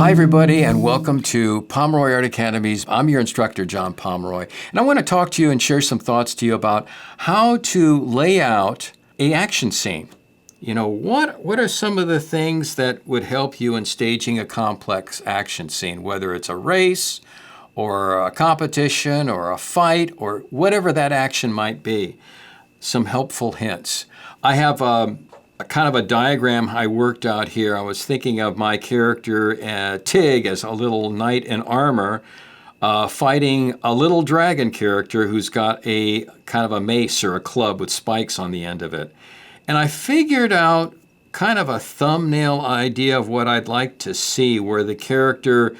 Hi everybody and welcome to Pomeroy Art Academies. I'm your instructor, John Pomeroy, and I want to talk to you and share some thoughts to you about how to lay out an action scene. You know, what are some of the things that would help you in staging a complex action scene, whether it's a race or a competition or a fight or whatever that action might be. Some helpful hints. I have a kind of a diagram I worked out here. I was thinking of my character Tig as a little knight in armor fighting a little dragon character who's got a kind of a mace or a club with spikes on the end of it. And I figured out kind of a thumbnail idea of what I'd like to see, where the character,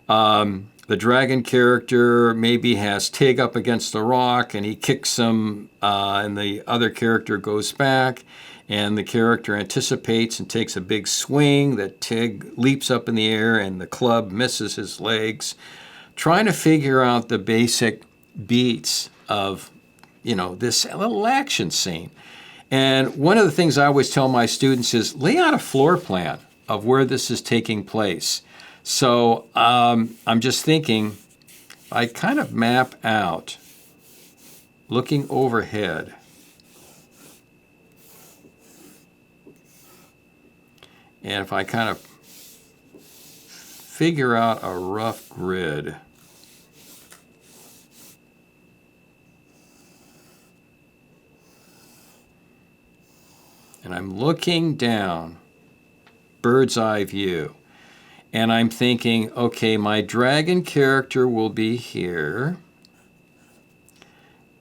the dragon character maybe has Tig up against the rock and he kicks him and the other character goes back. And the character anticipates and takes a big swing that Tig leaps up in the air and the club misses his legs. Trying to figure out the basic beats of, you know, this little action scene. And one of the things I always tell my students is lay out a floor plan of where this is taking place. So I'm just thinking, I kind of map out, looking overhead, and if I kind of figure out a rough grid, and I'm looking down, bird's eye view, and I'm thinking, okay, my dragon character will be here,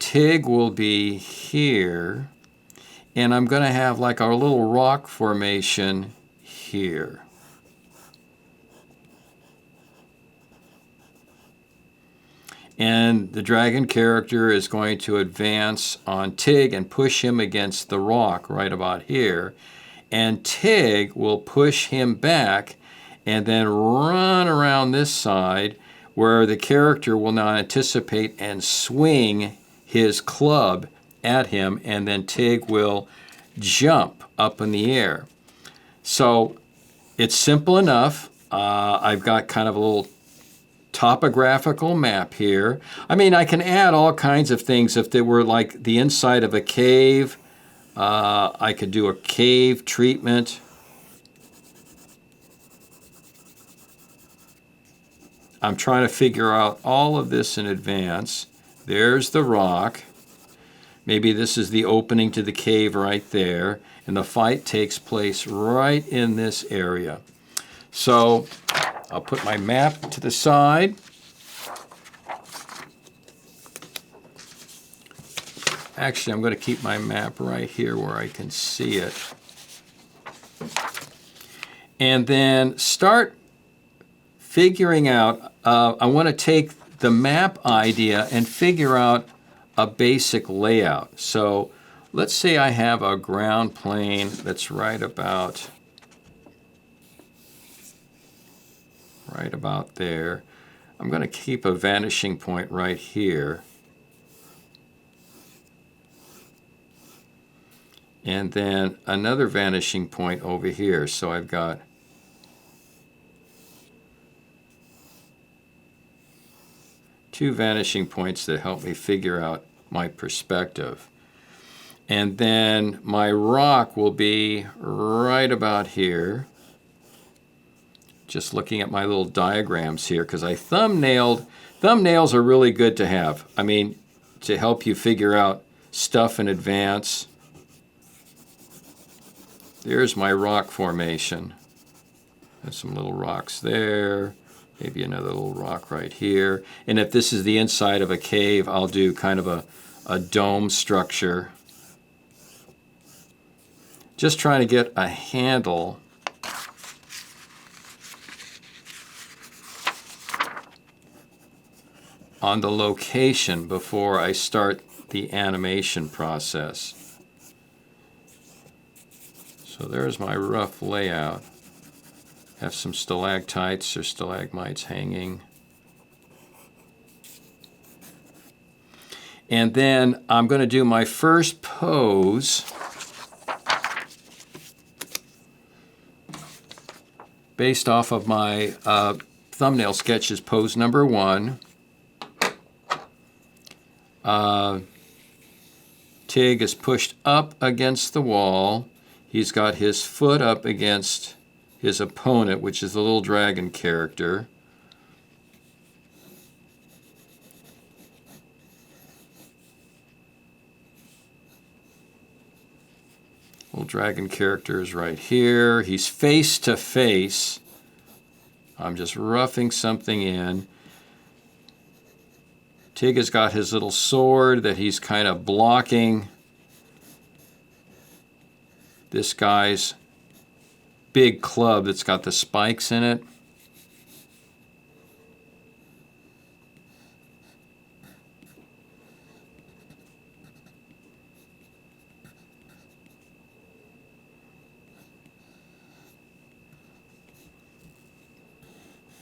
Tig will be here, and I'm going to have like a little rock formation here. And the dragon character is going to advance on Tig and push him against the rock right about here. And Tig will push him back and then run around this side where the character will now anticipate and swing his club at him, and then Tig will jump up in the air. So it's simple enough. I've got kind of a little topographical map here. I mean, I can add all kinds of things. If they were like the inside of a cave, I could do a cave treatment. I'm trying to figure out all of this in advance. There's the rock. Maybe this is the opening to the cave right there. And the fight takes place right in this area. So I'll put my map to the side. Actually, I'm going to keep my map right here where I can see it. And then start figuring out, I want to take the map idea and figure out a basic layout. So let's say I have a ground plane that's right about there. I'm going to keep a vanishing point right here. And then another vanishing point over here. So I've got two vanishing points that help me figure out my perspective. And then my rock will be right about here. Just looking at my little diagrams here, because I thumbnails are really good to have. I mean, to help you figure out stuff in advance. There's my rock formation. There's some little rocks there. Maybe another little rock right here. And if this is the inside of a cave, I'll do kind of a dome structure. Just trying to get a handle on the location before I start the animation process. So there's my rough layout. Have some stalactites or stalagmites hanging. And then I'm going to do my first pose. based off of my thumbnail sketches, pose number 1. Tig is pushed up against the wall. He's got his foot up against his opponent, which is the little dragon character. Little dragon character is right here. He's face to face. I'm just roughing something in. Tig has got his little sword that he's kind of blocking this guy's big club that's got the spikes in it.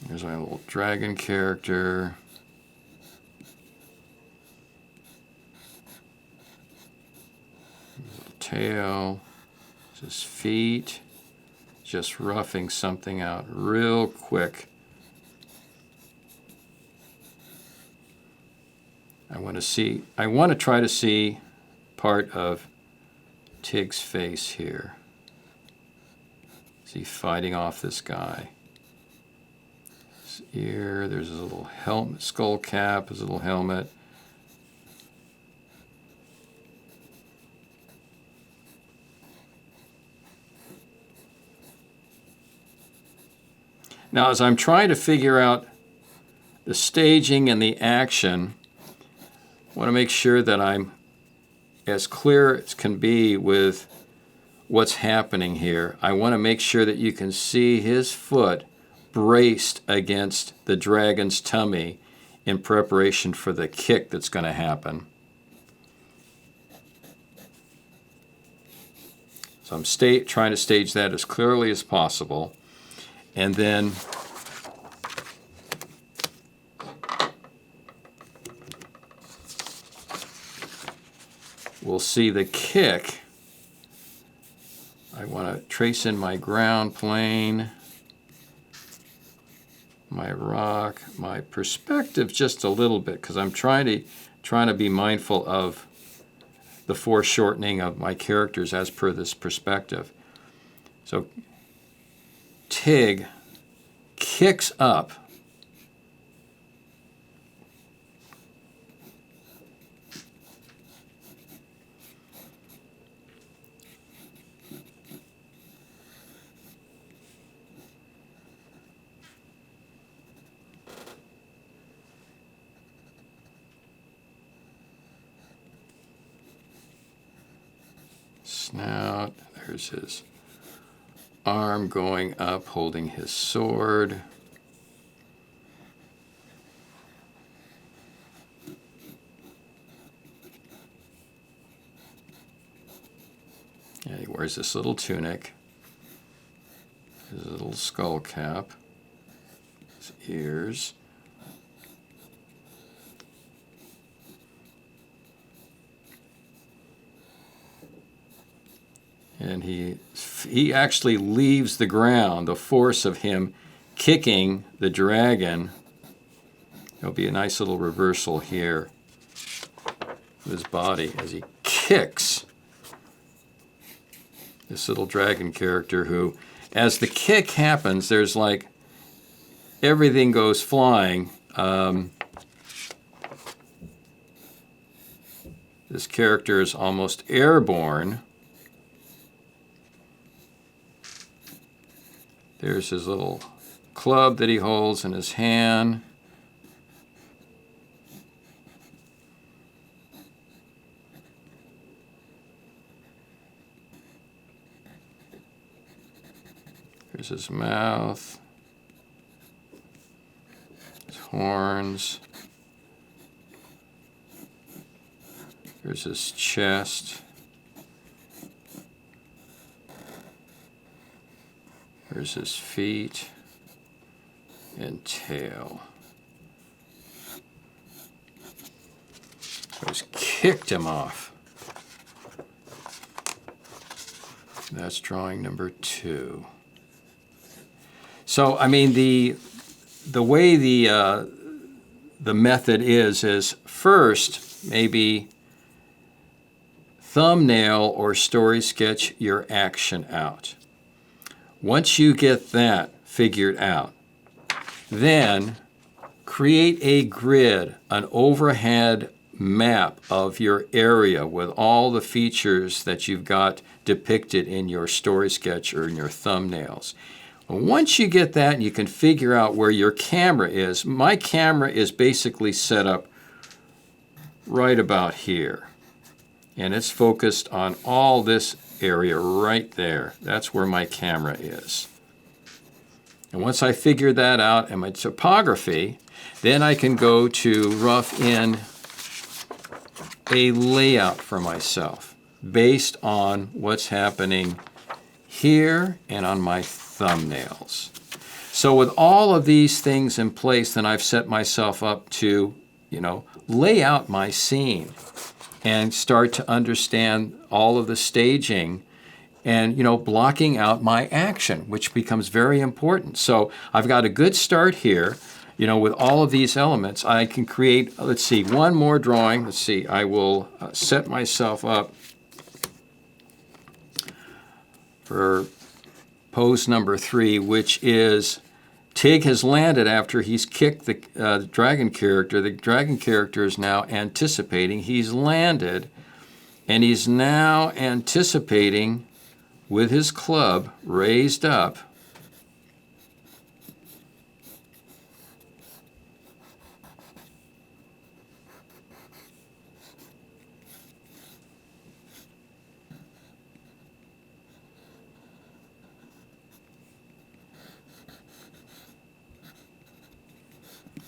There's my little dragon character. Little tail. His feet. Just roughing something out real quick. I want to try to see part of Tig's face here. Is he fighting off this guy? His ear, there's his little helmet, skull cap, his little helmet. Now, as I'm trying to figure out the staging and the action, I want to make sure that I'm as clear as can be with what's happening here. I want to make sure that you can see his foot braced against the dragon's tummy in preparation for the kick that's going to happen. So I'm trying to stage that as clearly as possible. And then we'll see the kick. I want to trace in my ground plane, my rock, my perspective just a little bit, because I'm trying to be mindful of the foreshortening of my characters as per this perspective. So Tig kicks up. Snout, there's his arm going up, holding his sword. Yeah, he wears this little tunic, his little skull cap, his ears. And he actually leaves the ground, the force of him kicking the dragon. There'll be a nice little reversal here of his body as he kicks this little dragon character who, as the kick happens, there's like everything goes flying. This character is almost airborne. There's his little club that he holds in his hand. Here's his mouth, his horns. Here's his chest. Here's his feet and tail. I just kicked him off. That's drawing number 2. So, I mean, the way the method is first maybe thumbnail or story sketch your action out. Once you get that figured out, then create a grid, an overhead map of your area with all the features that you've got depicted in your story sketch or in your thumbnails. Once you get that and you can figure out where your camera is, my camera is basically set up right about here. And it's focused on all this area right there. That's where my camera is. And once I figure that out in my topography, then I can go to rough in a layout for myself based on what's happening here and on my thumbnails. So with all of these things in place, then I've set myself up to, lay out my scene and start to understand all of the staging and, blocking out my action, which becomes very important. So I've got a good start here. With all of these elements, I can create, let's see, one more drawing. Let's see, I will set myself up for pose number 3, which is Tig has landed after he's kicked the dragon character. The dragon character is now anticipating. He's landed, and he's now anticipating with his club raised up.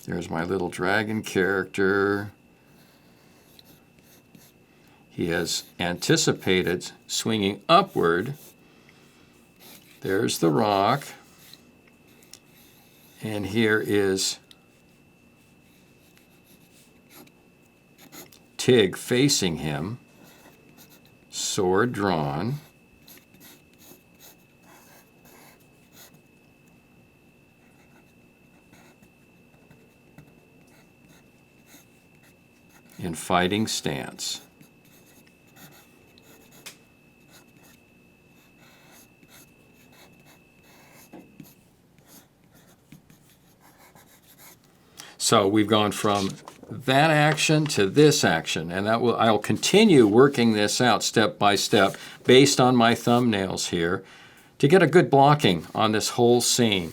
There's my little dragon character. He has anticipated swinging upward. There's the rock. And here is Tig facing him, sword drawn. In fighting stance. So we've gone from that action to this action, and I'll continue working this out step by step based on my thumbnails here to get a good blocking on this whole scene.